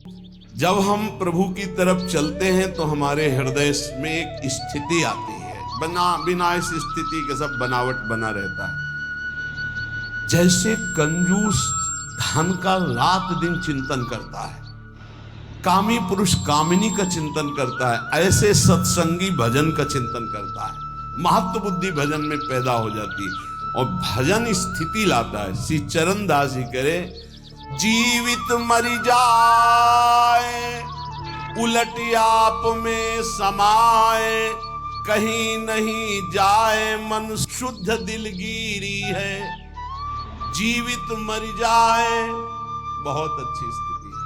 जब हम प्रभु की तरफ चलते हैं तो हमारे हृदय में एक स्थिति आती है, बिना इस स्थिति के सब बनावट बना रहता है। जैसे कंजूस धन का रात दिन चिंतन करता है, कामी पुरुष कामिनी का चिंतन करता है, ऐसे सत्संगी भजन का चिंतन करता है, महत्व बुद्धि भजन में पैदा हो जाती है और भजन स्थिति लाता है। श्री चरण दास जी करे, जीवित मरि जाए उलट आप में समाए, कहीं नहीं जाए मन शुद्ध दिलगिरी है। जीवित मरि जाए, बहुत अच्छी स्थिति है,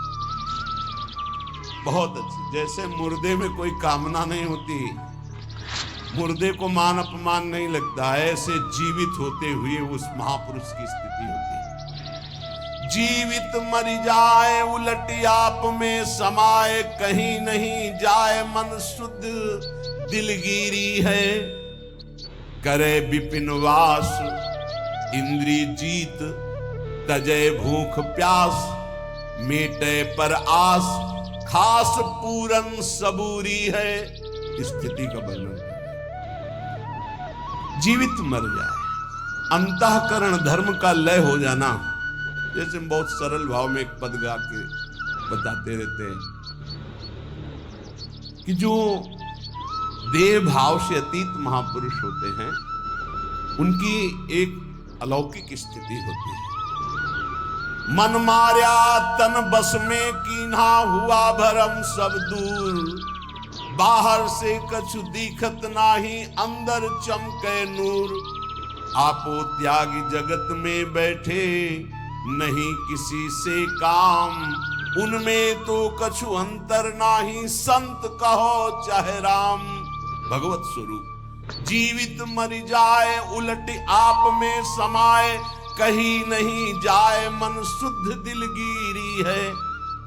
बहुत अच्छी। जैसे मुर्दे में कोई कामना नहीं होती, मुर्दे को मान अपमान नहीं लगता, ऐसे जीवित होते हुए उस महापुरुष की स्थिति होती है। जीवित मरि जाए उलट आप में समाए, कहीं नहीं जाए मन शुद्ध दिलगिरी है। करे विपिन वास इंद्री जीत, तजय भूख प्यास, मेटे पर आस, खास पूरन सबूरी है। स्थिति का वर्णन जीवित मर जाए, अंतःकरण धर्म का लय हो जाना। जैसे हम बहुत सरल भाव में एक पद गा के बताते रहते हैं कि जो देह भाव से अतीत महापुरुष होते हैं, उनकी एक अलौकिक स्थिति होती है। मन मार्या तन बस में कीन्हा, हुआ भरम सब दूर, बाहर से कछु दिखत नाही, अंदर चमके नूर। आपो त्यागी जगत में बैठे, नहीं किसी से काम, उनमें तो कछु अंतर नाही, संत कहो चाहे राम। भगवत स्वरूप जीवित मरि जाए उलट आप में समाए, कहीं नहीं जाए मन शुद्ध दिलगिरी है।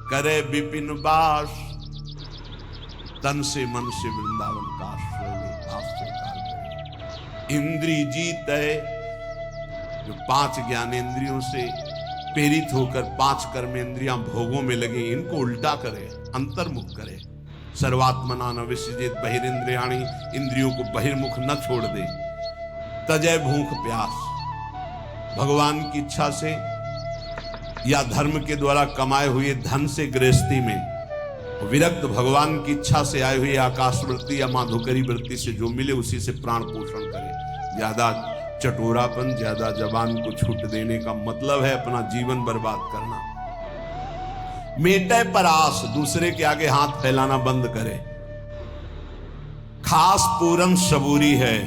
करे विपिन वास तन से मन से वृंदावन का आश्रय करे। इंद्री जीत है, जो 5 ज्ञानेंद्रियों से प्रेरित होकर 5 कर्मेंद्रियां भोगों में लगी, इनको उल्टा करे, अंतर्मुख करे। सर्वात्मना न विसृजेत बहिरिंद्रियाणि, इंद्रियों को बहिर्मुख न छोड़ दे। तजय भूख प्यास, भगवान की इच्छा से या धर्म के द्वारा कमाए हुए धन से गृहस्थी में, विरक्त भगवान की इच्छा से आए हुए आकाश वृत्ति या माधुकरी वृत्ति से जो मिले उसी से प्राण पोषण करे। ज्यादा चटोरापन, ज्यादा जबान को छूट देने का मतलब है अपना जीवन बर्बाद करना। मेटे पर आस, दूसरे के आगे हाथ फैलाना बंद करे। खास पूरन सबूरी है।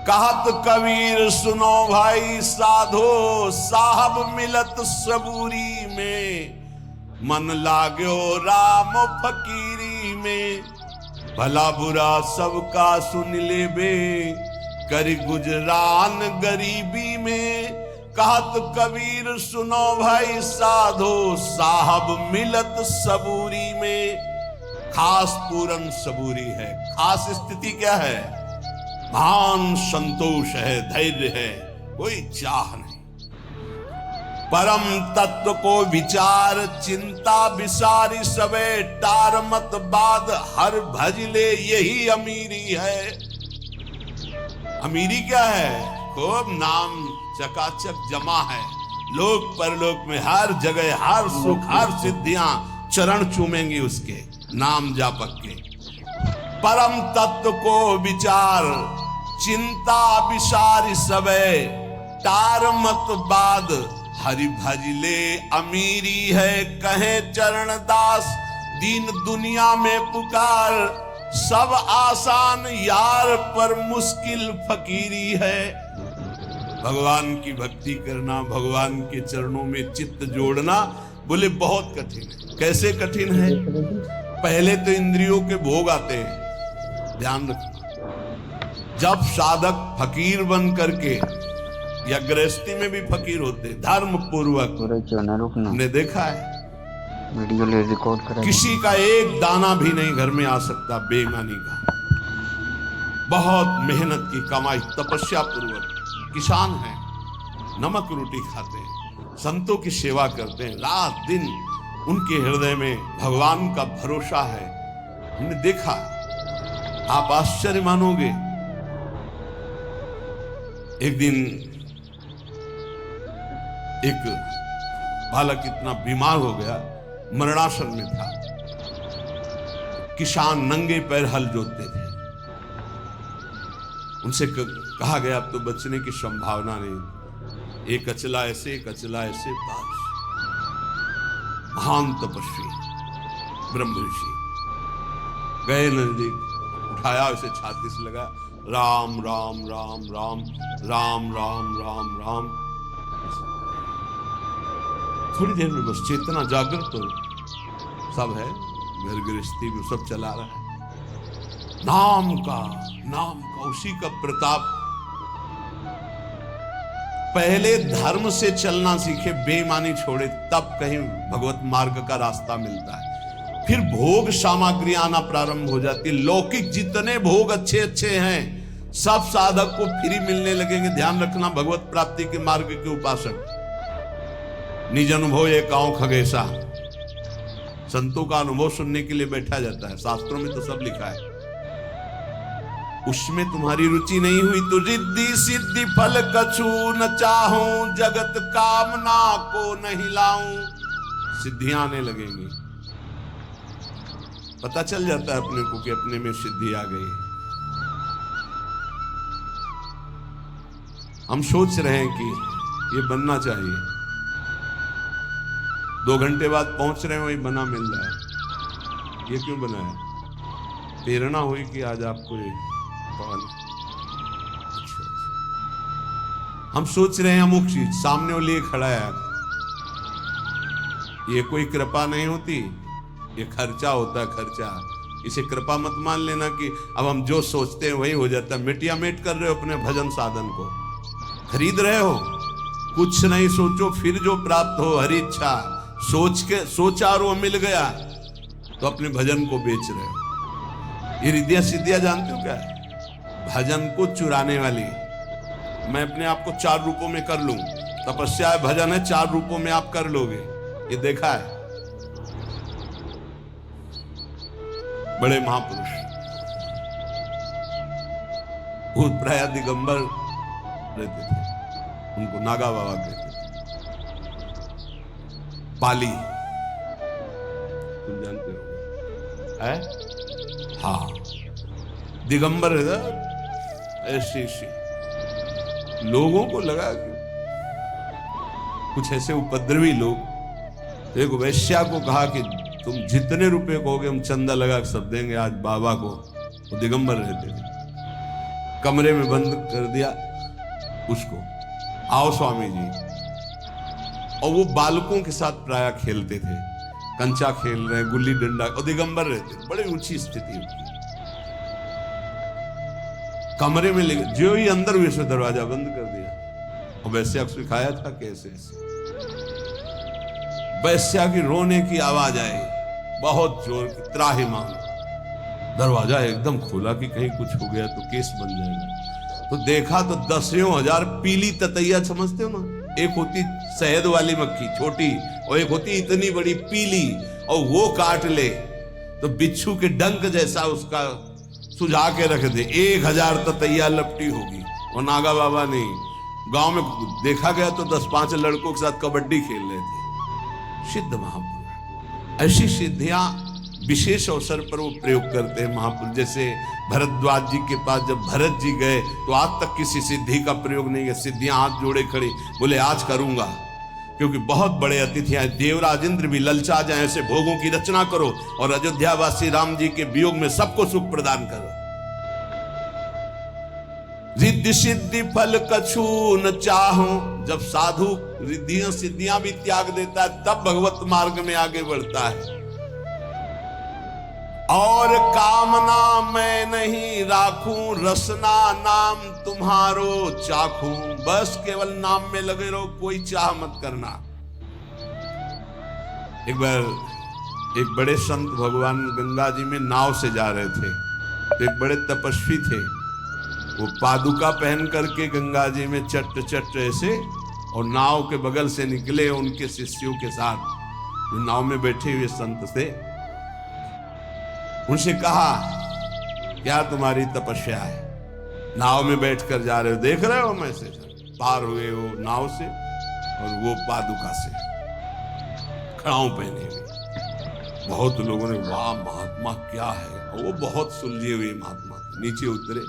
कहत कबीर सुनो भाई साधो, साहब मिलत सबूरी में, मन लाग्यो राम फकीरी में। भला बुरा सबका सुन लेबे, करी गुजरान गरीबी में। कहत कबीर सुनो भाई साधो, साहब मिलत सबूरी में। खास पूरन सबूरी है। खास स्थिति क्या है? भान संतोष है, धैर्य है, कोई चाह नहीं। परम तत्व को विचार चिंता विसारी सबे, टार मत बाद हर भजले यही अमीरी है। अमीरी क्या है? खूब नाम चकाचक जमा है, लोक परलोक में हर जगह हर सुख हर सिद्धियां चरण चूमेंगी उसके नाम जापक के। परम तत्व को विचार चिंता विसारी सबे, टार मत बाद हरि भजले अमीरी है। कहे चरण दास दीन दुनिया में पुकार, सब आसान यार पर मुश्किल फकीरी है। भगवान की भक्ति करना, भगवान के चरणों में चित्त जोड़ना, बोले बहुत कठिन है। कैसे कठिन है? पहले तो इंद्रियों के भोग आते हैं, ध्यान रखना। जब साधक फकीर बन करके, या गृहस्थी में भी फकीर होते, धर्म पूर्वक, हमने देखा है वीडियो ले रिकॉर्ड करा, किसी का एक दाना भी नहीं घर में आ सकता बेईमानी का। बहुत मेहनत की कमाई, तपस्या पूर्वक। किसान हैं, नमक रोटी खाते हैं, संतों की सेवा करते हैं, रात दिन उनके हृदय में भगवान का भरोसा है। हमने देखा, आप आश्चर्य मानोगे। एक दिन एक बालक इतना बीमार हो गया, मरणासन में था। किसान नंगे पैर हल जोतते थे। उनसे कहा गया अब तो बचने की संभावना नहीं। एक अचला ऐसे, एक अचला ऐसे पास। महान तपस्वी ब्रह्म ऋषि गए नजदीक, उठाया, उसे छाती से लगा, राम राम राम राम राम राम राम राम। थोड़ी देर में बस चेतना जागृत, तो सब है, घर गृहस्थी में सब चला रहा है। नाम का उसी का प्रताप। पहले धर्म से चलना सीखे, बेईमानी छोड़े, तब कहीं भगवत मार्ग का रास्ता मिलता है। फिर भोग सामग्री आना प्रारंभ हो जाती है। लौकिक जितने भोग अच्छे अच्छे हैं, सब साधक को फ्री मिलने लगेंगे। ध्यान रखना, भगवत प्राप्ति के मार्ग के उपासक निज अनुभव एक आंव खगेसा। संतों का अनुभव सुनने के लिए बैठा जाता है। शास्त्रों में तो सब लिखा है। उसमें तुम्हारी रुचि नहीं हुई तो रिद्धि सिद्धि फल कछु न चाहूं, जगत कामना को नहीं लाऊं। सिद्धियां आने लगेंगी। पता चल जाता है अपने को कि अपने में सिद्धि आ गई। हम सोच रहे हैं कि ये बनना चाहिए, 2 घंटे बाद पहुंच रहे हैं, वही बना मिल रहा है। ये क्यों बनाया? प्रेरणा हुई कि आज आपको ये अच्छा। हम सोच रहे हैं अमुक चीज, सामने वो लिए खड़ा है। ये कोई कृपा नहीं होती, ये खर्चा होता है, खर्चा। इसे कृपा मत मान लेना कि अब हम जो सोचते हैं वही हो जाता है। मिटिया मेट कर रहे हो अपने भजन साधन को, खरीद रहे हो। कुछ नहीं सोचो, फिर जो प्राप्त हो हरि इच्छा। सोचा और वो मिल गया तो अपने भजन को बेच रहे हो। ये रिद्धियां सिद्धियां जानते हो क्या है? भजन को चुराने वाली। मैं अपने आप को 4 रूपों में कर लूं, तपस्या है, भजन है, 4 रूपों में आप कर लोगे। ये देखा है बड़े महापुरुष, भूतप्राय दिगंबर रहते थे, उनको नागा बाबा कहते थे। पाली तुम जानते हो है? हाँ, दिगंबर है। ऐसे लोगों को लगा कि कुछ ऐसे उपद्रवी लोग, एक वैश्या को कहा कि तुम जितने रुपए कहोगे हम चंदा लगा सब देंगे आज बाबा को। वो दिगंबर रहते थे। कमरे में बंद कर दिया उसको, आओ स्वामी जी। और वो बालकों के साथ प्राय खेलते थे, कंचा खेल रहे, गुल्ली डंडा, और दिगंबर रहते, बड़ी ऊंची स्थिति उनकी। कमरे में ले जो ही अंदर हुए से दरवाजा बंद कर दिया। और वैश्या को सिखाया था कैसे। वैश्या की रोने की आवाज आई, बहुत जोर की, त्राहिमाम। दरवाजा एकदम खोला कि कहीं कुछ हो गया तो केस बन जाएगा। तो देखा तो 10,000 पीली ततैया, समझते हो ना, एक होती शहद वाली मक्खी छोटी, और एक होती इतनी बड़ी पीली, और वो काट ले तो बिच्छू के डंक जैसा उसका सुझा के रख दे। 1000 ततैया लपटी होगी। और नागा बाबा ने गांव में देखा गया तो 10-5 लड़कों के साथ कबड्डी खेल रहे थे। सिद्ध महापुरुष ऐसी सिद्धियां विशेष अवसर पर वो प्रयोग करते हैं महापुरुष। जैसे भरद्वाज जी के पास जब भरत जी गए तो आज तक किसी सिद्धि का प्रयोग नहीं है। सिद्धियां हाथ जोड़े खड़े, बोले आज करूंगा, क्योंकि बहुत बड़े अतिथि हैं। देवराज इंद्र भी ललचा जाए, ऐसे भोगों की रचना करो और अयोध्यावासी राम जी के वियोग में सबको सुख प्रदान करो। रिद्धि सिद्धि फल कछु न चाहो। जब साधु रिद्धियां सिद्धियां भी त्याग देता है तब भगवत मार्ग में आगे बढ़ता है। और कामना मैं नहीं राखूं, रसना नाम तुम्हारो चाखूं। बस केवल नाम में लगे रहो, कोई चाह मत करना। एक बार एक बड़े संत भगवान गंगा जी में नाव से जा रहे थे, तो एक बड़े तपस्वी थे। वो पादुका पहन करके गंगा जी में चट चट ऐसे, और नाव के बगल से निकले उनके शिष्यों के साथ। जो नाव में बैठे हुए संत थे, उनसे कहा क्या तुम्हारी तपस्या है? नाव में बैठकर जा रहे हो, देख रहे हो मैसेज पार हुए हो नाव से, और वो पादुका से खड़ाऊ पहने हुए। बहुत लोगों ने वाह महात्मा क्या है, और वो बहुत सुलझे हुए महात्मा थे। नीचे उतरे,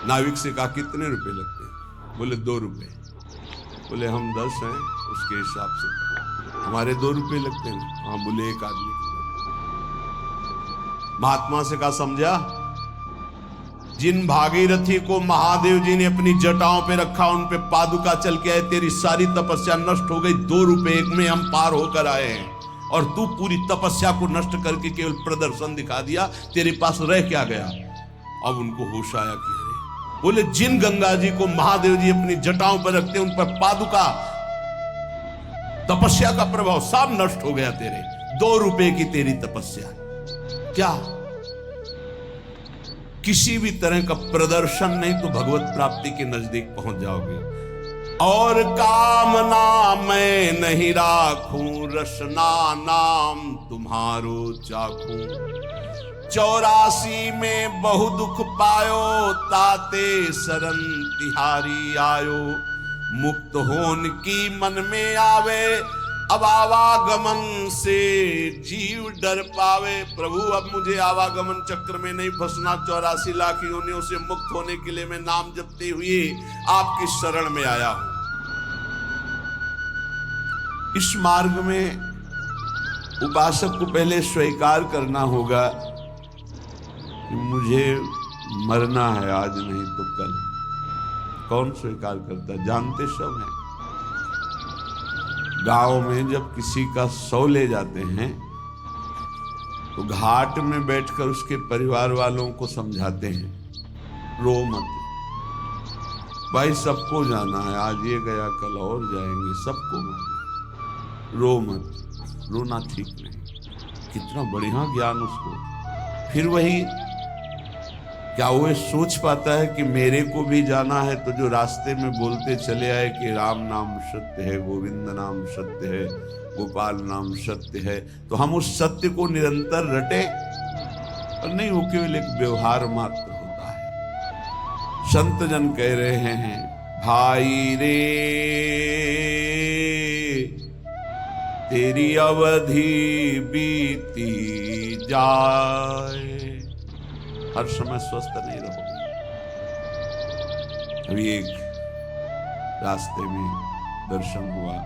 नाविक से कहा कितने रुपए लगते हैं? बोले 2 रुपए। बोले हम 10 हैं, उसके हिसाब से हमारे 2 रुपए लगते हैं। हाँ। बोले एक आदमी। महात्मा से कहा समझा, जिन भागीरथी को महादेव जी ने अपनी जटाओं पे रखा, उन पे पादुका चल के आए, तेरी सारी तपस्या नष्ट हो गई। 2 रुपए एक में हम पार होकर आए हैं, और तू पूरी तपस्या को नष्ट करके केवल प्रदर्शन दिखा दिया, तेरे पास रह क्या गया? अब उनको होश आया कि अरे, बोले जिन गंगा जी को महादेव जी अपनी जटाओं पर रखते हैं, उन पर पादुका, तपस्या का प्रभाव सब नष्ट हो गया तेरे। 2 रुपए की तेरी तपस्या, क्या किसी भी तरह का प्रदर्शन नहीं तो भगवत प्राप्ति के नजदीक पहुंच जाओगे। और कामना मैं नहीं राखूं, रसना नाम तुम्हारो चाखूं। 84 में बहु दुख पायो, ताते शरण तिहारी आयो। मुक्त होन की मन में आवे, अब आवागमन से जीव डर पावे। प्रभु अब मुझे आवागमन चक्र में नहीं फंसना, 84 लाख योनियों से मुक्त होने के लिए मैं नाम जपते हुए आपकी शरण में आया हूं। इस मार्ग में उपासक को पहले स्वीकार करना होगा कि मुझे मरना है, आज नहीं तो कल। कौन स्वीकार करता? जानते सब हैं। गांव में जब किसी का शव ले जाते हैं तो घाट में बैठकर उसके परिवार वालों को समझाते हैं, रो मत भाई, सबको जाना है, आज ये गया कल और जाएंगे, सबको मानना, रो मत। रोना ठीक नहीं। कितना बढ़िया ज्ञान उसको। फिर वही, क्या वो सोच पाता है कि मेरे को भी जाना है? तो जो रास्ते में बोलते चले आए कि राम नाम सत्य है, गोविंद नाम सत्य है, गोपाल नाम सत्य है, तो हम उस सत्य को निरंतर रटे? और नहीं, वो केवल एक व्यवहार मात्र होता है। संत जन कह रहे हैं, भाई रे तेरी अवधि बीती जाए, हर समय स्वस्थ नहीं रहोगे। अभी एक रास्ते में दर्शन हुआ,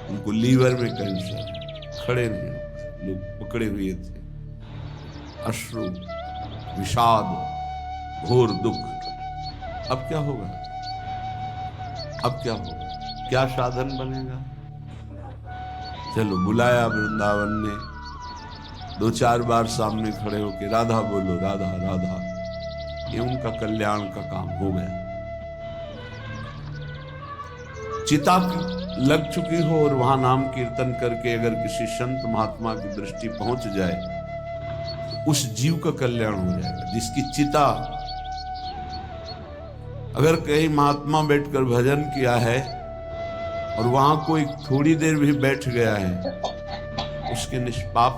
उनको लीवर में कैंसर, खड़े नहीं, लोग पकड़े हुए थे, अश्रु, विषाद, घोर दुख। अब क्या होगा? अब क्या होगा? क्या साधन बनेगा? चलो, बुलाया वृंदावन ने, 2-4 बार सामने खड़े होके राधा बोलो, राधा राधा, ये उनका कल्याण का काम हो गया। चिता लग चुकी हो और वहां नाम कीर्तन करके अगर किसी संत महात्मा की दृष्टि पहुंच जाए तो उस जीव का कल्याण हो जाएगा। जिसकी चिता, अगर कहीं महात्मा बैठकर भजन किया है और वहां कोई थोड़ी देर भी बैठ गया है, उसके निष्पाप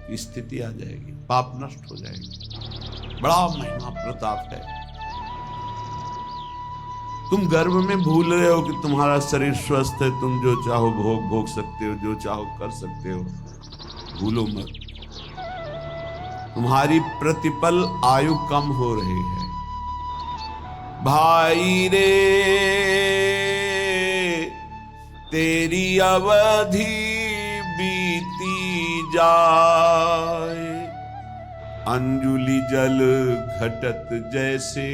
की स्थिति आ जाएगी, पाप नष्ट हो जाएगी। बड़ा महिमा प्रताप है। तुम गर्व में भूल रहे हो कि तुम्हारा शरीर स्वस्थ है, तुम जो चाहो भोग सकते हो, जो चाहो कर सकते हो। भूलो मत, तुम्हारी प्रतिपल आयु कम हो रही है। भाई रे तेरी अवधि बीती जाए, अंजुलि जल घटत जैसे,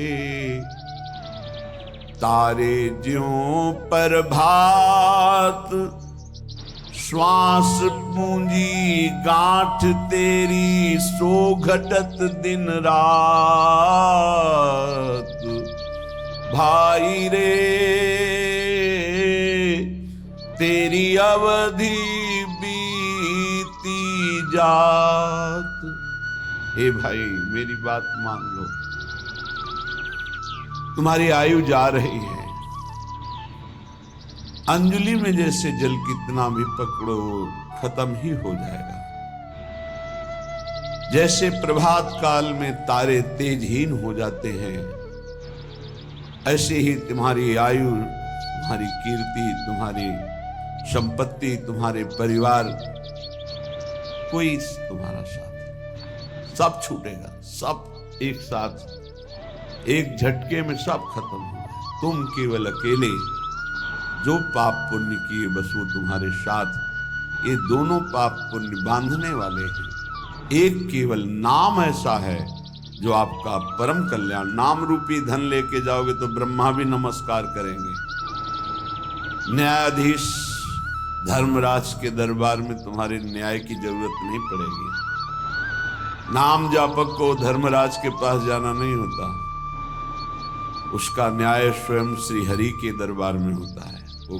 तारे ज्यों पर भात, श्वास पूंजी गांठ तेरी, सो घटत दिन रात। भाई रे तेरी अवधि बीती जात। हे भाई, मेरी बात मान लो, तुम्हारी आयु जा रही है। अंजलि में जैसे जल कितना भी पकड़ो, खत्म ही हो जाएगा। जैसे प्रभात काल में तारे तेजहीन हो जाते हैं, ऐसे ही तुम्हारी आयु, तुम्हारी कीर्ति, तुम्हारी संपत्ति, तुम्हारे परिवार, कोई तुम्हारा साथ, सब छूटेगा, सब एक साथ, एक झटके में सब खत्म हो गया। तुम केवल अकेले जो पाप पुण्य किए बस वो तुम्हारे साथ, ये दोनों पाप पुण्य बांधने वाले हैं। एक केवल नाम ऐसा है जो आपका परम कल्याण, नाम रूपी धन लेके जाओगे तो ब्रह्मा भी नमस्कार करेंगे। न्यायाधीश धर्मराज के दरबार में तुम्हारे न्याय की जरूरत नहीं पड़ेगी। नाम जापक को धर्मराज के पास जाना नहीं होता, उसका न्याय स्वयं श्री हरि के दरबार में होता है। वो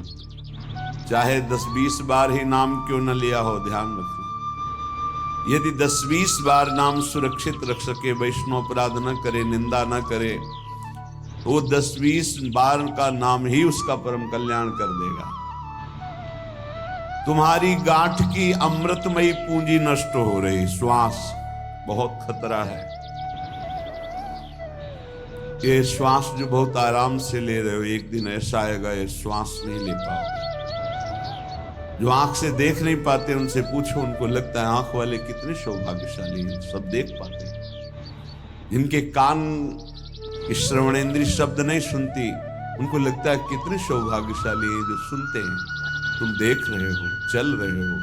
चाहे 10-20 बार ही नाम क्यों न लिया हो, ध्यान रखना। यदि 10-20 बार नाम सुरक्षित रख सके, वैष्णव अपराध न करे, निंदा न करे, वो 10-20 बार का नाम ही उसका परम कल्याण कर देगा। तुम्हारी गांठ की अमृतमयी पूंजी नष्ट हो रही, श्वास बहुत खतरा है। ये श्वास जो बहुत आराम से ले रहे हो, एक दिन ऐसा आएगा ये श्वास नहीं ले पाओगे। जो आंख से देख नहीं पाते उनसे पूछो, उनको लगता है आंख वाले कितने सौभाग्यशाली हैं, सब देख पाते हैं। जिनके कान की श्रवणेंद्रिय शब्द नहीं सुनती, उनको लगता है कितने सौभाग्यशाली हैं जो सुनते हैं। तुम देख रहे हो, चल रहे हो,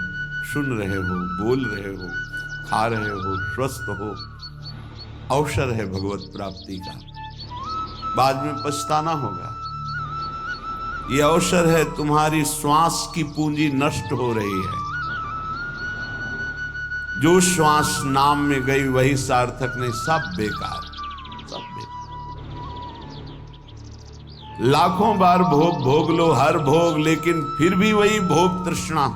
सुन रहे हो, बोल रहे हो, खा रहे हो, स्वस्थ हो, अवसर है भगवत प्राप्ति का। बाद में पछताना होगा। ये अवसर है, तुम्हारी श्वास की पूंजी नष्ट हो रही है। जो श्वास नाम में गई वही सार्थक नहीं, सब बेकार, सब बेकार। लाखों बार भोग भोग लो, हर भोग, लेकिन फिर भी वही भोग तृष्णा।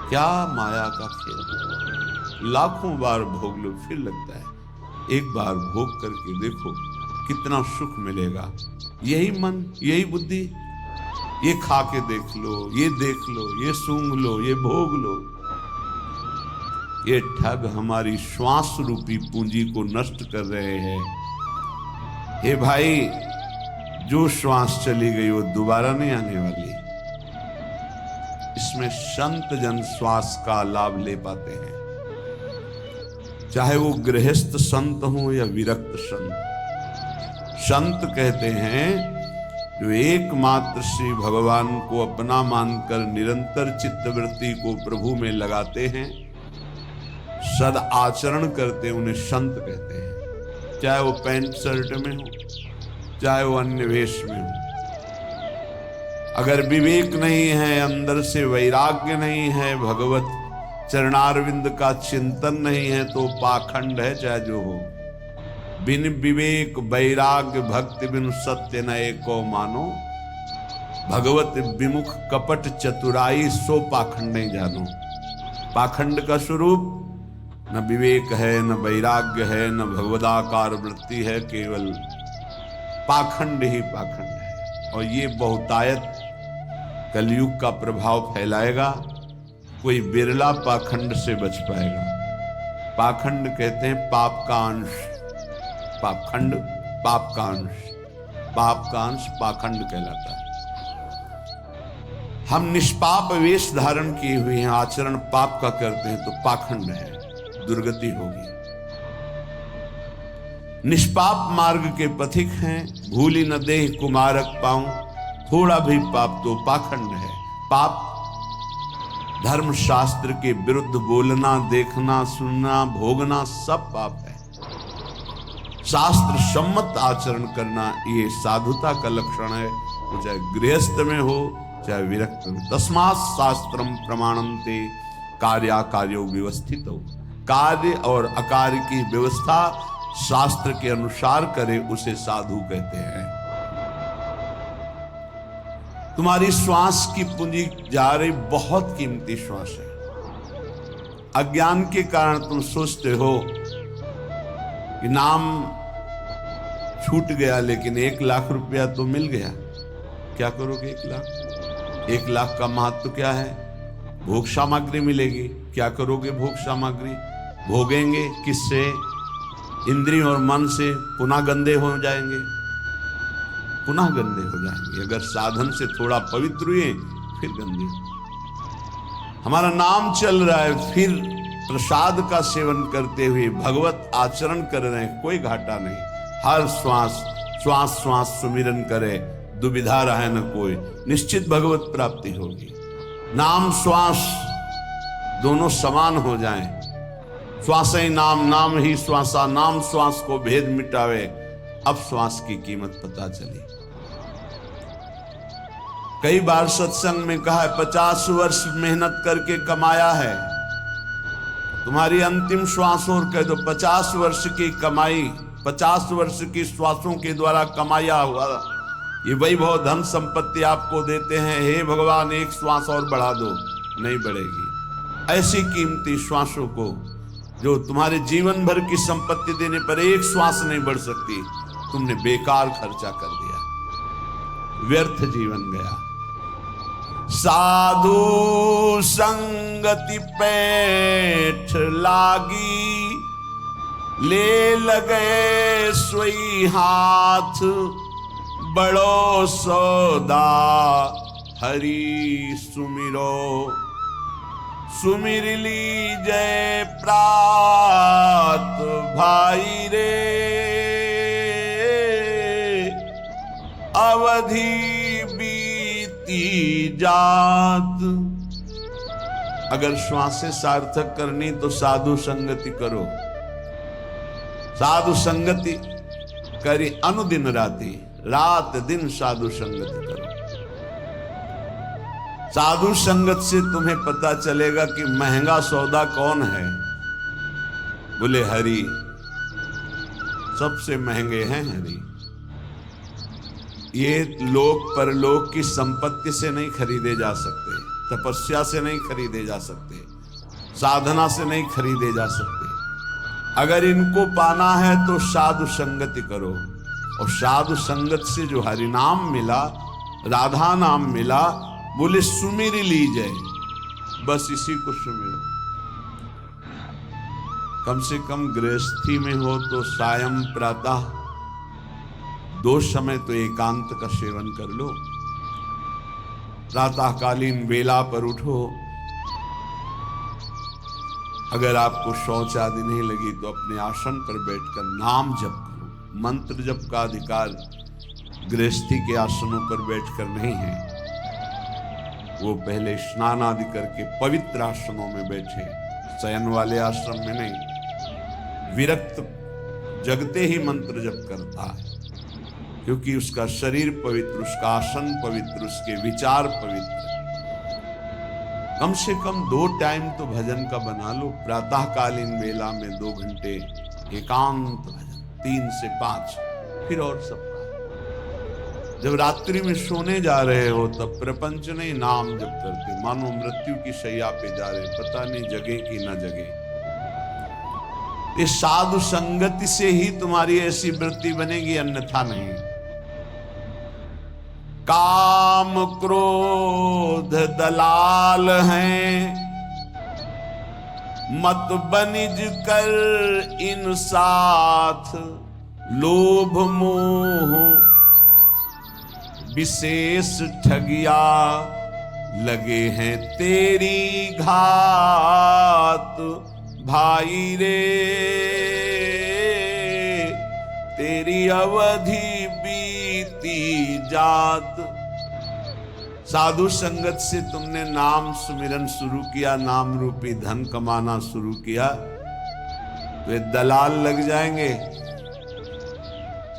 क्या माया का खेल। लाखों बार भोग लो, फिर लगता है एक बार भोग करके देखो कितना सुख मिलेगा। यही मन, यही बुद्धि, ये खा के देख लो, ये देख लो, ये सूंघ लो, ये भोग लो। ये ठग हमारी श्वास रूपी पूंजी को नष्ट कर रहे हैं। हे भाई, जो श्वास चली गई वो दोबारा नहीं आने वाली। इसमें संत जन श्वास का लाभ ले पाते हैं, चाहे वो गृहस्थ संत हो या विरक्त संत। संत कहते हैं जो एकमात्र श्री भगवान को अपना मानकर निरंतर चित्तवृत्ति को प्रभु में लगाते हैं, सद आचरण करते, उन्हें संत कहते हैं। चाहे वो पैंट शर्ट में हो, चाहे वो अन्य वेश में हो। अगर विवेक नहीं है, अंदर से वैराग्य नहीं है, भगवत चरणारविंद का चिंतन नहीं है, तो पाखंड है चाहे जो हो। बिन विवेक वैराग्य भक्ति बिन सत्य न एको मानो, भगवत विमुख कपट चतुराई सो पाखंड नहीं जानो। पाखंड का स्वरूप न विवेक है, न वैराग्य है, न भगवदाकार वृत्ति है, केवल पाखंड ही पाखंड है। और ये बहुतायत कलयुग का प्रभाव फैलाएगा। कोई बिरला पाखंड से बच पाएगा। पाखंड कहते हैं पाप का अंश, पाखंड पाप का अंश, पाप का अंश पाखंड कहलाता है। हम निष्पाप वेश धारण किए हुए हैं, आचरण पाप का करते हैं तो पाखंड है, दुर्गति होगी। निष्पाप मार्ग के पथिक हैं, भूली न देह कुमारक पाऊं, थोड़ा भी पाप तो पाखंड है। पाप धर्म शास्त्र के विरुद्ध बोलना, देखना, सुनना, भोगना सब पाप है। शास्त्र सम्मत आचरण करना ये साधुता का लक्षण है, तो चाहे गृहस्थ में हो चाहे विरक्त में। तस्मात् शास्त्रम प्रमाणन्ते कार्याकार्यो व्यवस्थित हो। कार्य और अकार्य की व्यवस्था शास्त्र के अनुसार करे उसे साधु कहते हैं। तुम्हारी श्वास की पूंजी जा रही, बहुत कीमती श्वास है। अज्ञान के कारण तुम सोचते हो कि नाम छूट गया, लेकिन 1 लाख रुपया तो मिल गया। क्या करोगे 1 लाख? 1 लाख का महत्व क्या है? भोग सामग्री मिलेगी। क्या करोगे भोग सामग्री? भोगेंगे किससे? इंद्रिय और मन से पुनः गंदे हो जाएंगे, पुनः गंदे हो जाएंगे। अगर साधन से थोड़ा पवित्र हुए फिर गंदे। हमारा नाम चल रहा है, फिर प्रसाद का सेवन करते हुए भगवत आचरण कर रहे हैं, कोई घाटा नहीं। हर श्वास श्वास श्वास सुमिरन करे, दुविधा रहे न कोई, निश्चित भगवत प्राप्ति होगी। नाम श्वास दोनों समान हो जाएं। श्वास ही नाम, नाम ही श्वासा, नाम श्वास को भेद मिटावे। अब श्वास की कीमत पता चली। कई बार सत्संग में कहा है 50 वर्ष मेहनत करके कमाया है, तुम्हारी अंतिम श्वास और कह दो 50 वर्ष की कमाई, 50 वर्ष की श्वासों के द्वारा कमाया हुआ ये वैभव धन संपत्ति आपको देते हैं। हे भगवान एक श्वास और बढ़ा दो, नहीं बढ़ेगी। ऐसी कीमती श्वासों को जो तुम्हारे जीवन भर की संपत्ति देने पर एक श्वास नहीं बढ़ सकती, तुमने बेकार खर्चा कर दिया, व्यर्थ जीवन गया। साधु संगति पैठ लागी, ले लगे सोई हाथ, बड़ो सौदा हरि सुमिरो। सुमिर लीजय प्रात भाई रे, अवधि जात। अगर श्वासें सार्थक करनी तो साधु संगति करो। साधु संगति करी अनुदिन राति, रात दिन साधु संगति करो। साधु संगत से तुम्हें पता चलेगा कि महंगा सौदा कौन है। बोले हरि, सबसे महंगे हैं हरि। ये लोक परलोक की संपत्ति से नहीं खरीदे जा सकते, तपस्या से नहीं खरीदे जा सकते, साधना से नहीं खरीदे जा सकते। अगर इनको पाना है तो साधु संगति करो। और साधु संगत से जो हरि नाम मिला, राधा नाम मिला, बोले सुमिर लीजिए, बस इसी को सुमिरो। कम से कम गृहस्थी में हो तो सायं प्रातः 2 समय तो एकांत का सेवन कर लो। प्रातःकालीन वेला पर उठो। अगर आपको शौच आदि नहीं लगी तो अपने आसन पर बैठकर नाम जप करो। मंत्र जप का अधिकार गृहस्थी के आसनों पर बैठकर नहीं है, वो पहले स्नान आदि करके पवित्र आसनों में बैठे, शयन वाले आश्रम में नहीं। विरक्त जगते ही मंत्र जप करता है, क्योंकि उसका शरीर पवित्र, उसका आसन पवित्र, उसके विचार पवित्र। कम से कम 2 टाइम तो भजन का बना लो। प्रातःकालीन वेला में 2 घंटे एकांत भजन, 3 से 5, फिर और सबका। जब रात्रि में सोने जा रहे हो तब प्रपंच नहीं नाम जप करते, मानो मृत्यु की शैया पे जा रहे, पता नहीं जगे कि न जगे। इस साधु संगति से ही तुम्हारी ऐसी वृत्ति बनेगी, अन्यथा नहीं। काम क्रोध दलाल हैं, मत बनिज कर इन साथ। लोभ मोह विशेष ठगिया, लगे हैं तेरी घात। भाई रे तेरी अवधि बीती जात। साधु संगत से तुमने नाम सुमिरन शुरू किया, नाम रूपी धन कमाना शुरू किया, तो ये दलाल लग जाएंगे।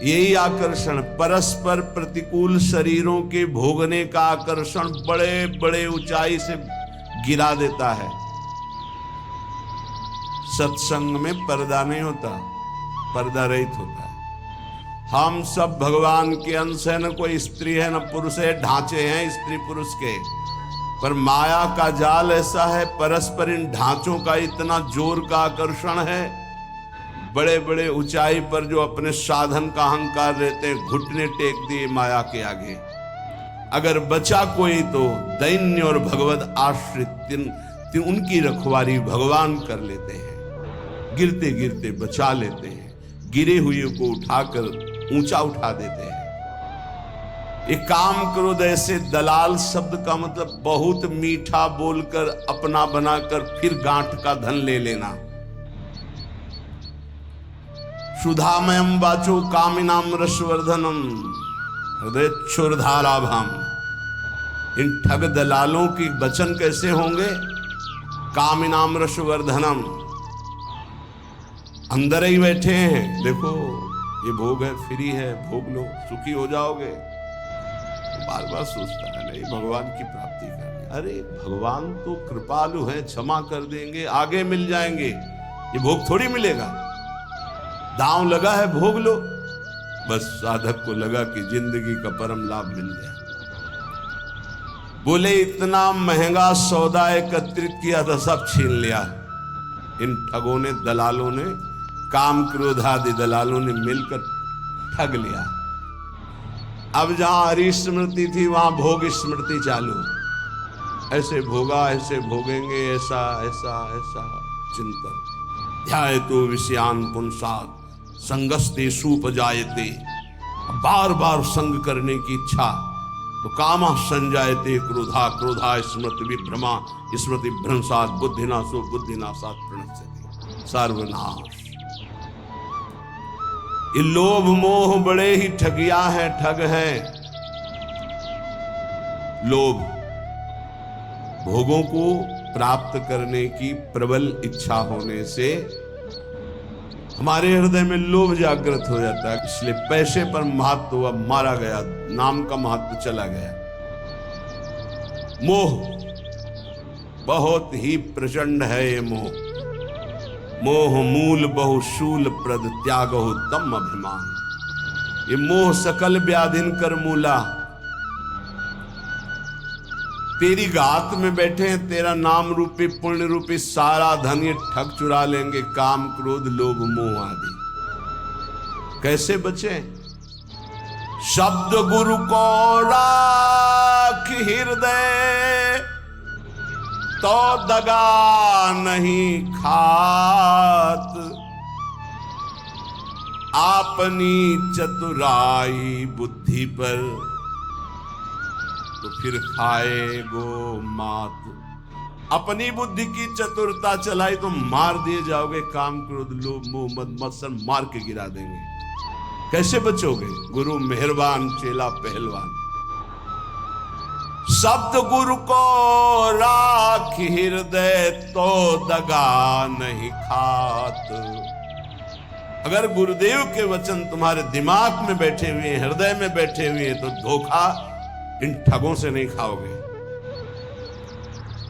यही आकर्षण, परस्पर प्रतिकूल शरीरों के भोगने का आकर्षण बड़े बड़े ऊंचाई से गिरा देता है। सत्संग में पर्दा नहीं होता, पर्दा रहित होता है। हम सब भगवान के अंश है, न कोई स्त्री है न पुरुष है, ढांचे हैं स्त्री पुरुष के, पर माया का जाल ऐसा है, परस्पर इन ढांचों का इतना जोर का आकर्षण है। बड़े बड़े ऊंचाई पर जो अपने साधन का अहंकार रहते हैं, घुटने टेक दिए माया के आगे। अगर बचा कोई तो दैन्य और भगवत आश्रित उनकी रखवाली भगवान कर लेते हैं, गिरते गिरते बचा लेते हैं, गिरे हुए को उठाकर ऊंचा उठा देते हैं। एक काम क्रोध ऐसे दलाल शब्द का मतलब बहुत मीठा बोलकर अपना बनाकर फिर गांठ का धन ले लेना। सुधामयम वाचो कामिनाम रसवर्धनम हृदयोर्धाराभाम। इन ठग दलालों की वचन कैसे होंगे? कामिनाम रसवर्धनम, अंदर ही बैठे हैं, देखो ये भोग है, फ्री है, भोग लो, सुखी हो जाओगे। बार बार सोचता है नहीं भगवान की प्राप्ति करनी। अरे भगवान तो कृपालु है, क्षमा कर देंगे, आगे मिल जाएंगे, ये भोग थोड़ी मिलेगा। दांव लगा है, भोग लो। बस साधक को लगा कि जिंदगी का परम लाभ मिल गया। बोले इतना महंगा सौदा एकत्रित किया था, सब छीन लिया। इन ठगों ने, दलालों ने, काम क्रोध आदि दलालों ने मिलकर ठग लिया। अब जहां हरि स्मृति थी वहां भोग स्मृति चालू। ऐसे भोगा, ऐसे भोगेंगे, ऐसा ऐसा ऐसा चिंतन। ध्याय तो विषयान पुंसात संगस्ते सुपजायते। बार बार संग करने की इच्छा तो कामा संजायते क्रोधा, क्रोधा स्मृति विभ्रमा, स्मृति भ्रंशात बुद्धिनाशो, बुद्धिनाशात प्रणश्यति। सर्वनाश। ये लोभ मोह बड़े ही ठगिया है, ठग है। लोभ, भोगों को प्राप्त करने की प्रबल इच्छा होने से हमारे हृदय में लोभ जागृत हो जाता है, इसलिए पैसे पर महत्व हुआ, मारा गया, नाम का महत्व चला गया। मोह बहुत ही प्रचंड है ये मोह। मोह मूल बहुशूल प्रद त्यागो तम अभिमान। ये मोह सकल व्याधिन कर मूला। तेरी गात में बैठे हैं, तेरा नाम रूपी पुण्य रूपी सारा धन ये ठग चुरा लेंगे, काम क्रोध लोभ मोह आदि। कैसे बचे? शब्द गुरु को राख हृदय, तो दगा नहीं खात। अपनी चतुराई बुद्धि पर तो फिर खाएगो मात। अपनी बुद्धि की चतुरता चलाई तो मार दिए जाओगे, काम क्रोध लोभ मोह मद मत्सर मार के गिरा देंगे। कैसे बचोगे? गुरु मेहरबान, चेला पहलवान। शब्द गुरु को राख हृदय, तो दगा नहीं खात। अगर गुरुदेव के वचन तुम्हारे दिमाग में बैठे हुए, हृदय में बैठे हुए, तो धोखा इन ठगों से नहीं खाओगे।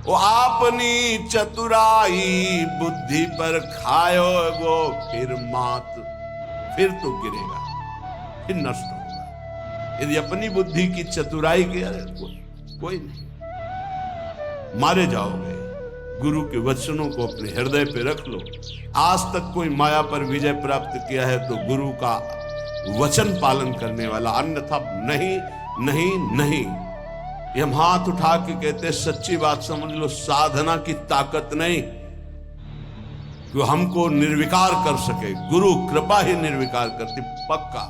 वो अपनी चतुराई बुद्धि पर खाओगो फिर मात, फिर तो गिरेगा, फिर नष्ट होगा। यदि अपनी बुद्धि की चतुराई की, कोई नहीं, मारे जाओगे। गुरु के वचनों को अपने हृदय पे रख लो। आज तक कोई माया पर विजय प्राप्त किया है तो गुरु का वचन पालन करने वाला, अन्यथा नहीं नहीं नहीं। ये हम हाथ उठा के कहते, सच्ची बात समझ लो, साधना की ताकत नहीं कि हमको निर्विकार कर सके। गुरु कृपा ही निर्विकार करती, पक्का।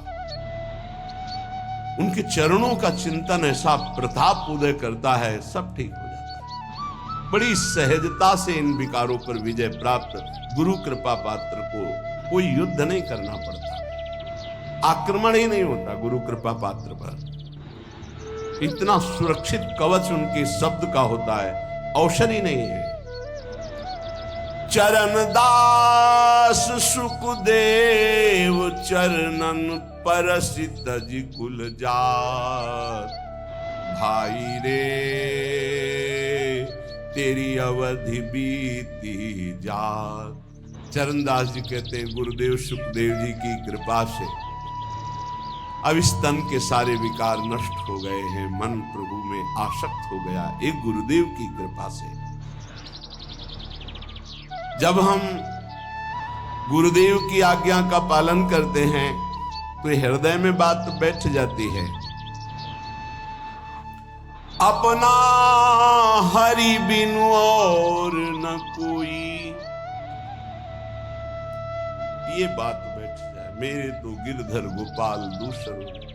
उनके चरणों का चिंतन ऐसा प्रताप उदय करता है, सब ठीक हो जाता है। बड़ी सहजता से इन विकारों पर विजय प्राप्त। गुरु कृपा पात्र को कोई युद्ध नहीं करना पड़ता, आक्रमण ही नहीं होता गुरु कृपा पात्र पर। इतना सुरक्षित कवच उनके शब्द का होता है, औषधि नहीं है। चरण दास सुखदेव चरणन परसित जी कुल जात। भाई रे तेरी अवधि बीती जात। चरणदास जी कहते हैं, गुरुदेव सुखदेव जी की कृपा से अब इस तन के सारे विकार नष्ट हो गए हैं, मन प्रभु में आसक्त हो गया, एक गुरुदेव की कृपा से। जब हम गुरुदेव की आज्ञा का पालन करते हैं तो हृदय में बात बैठ जाती है। अपना हरि बिनु और न कोई। ये बात बैठ जाए, मेरे तो गिरधर गोपाल दूसर।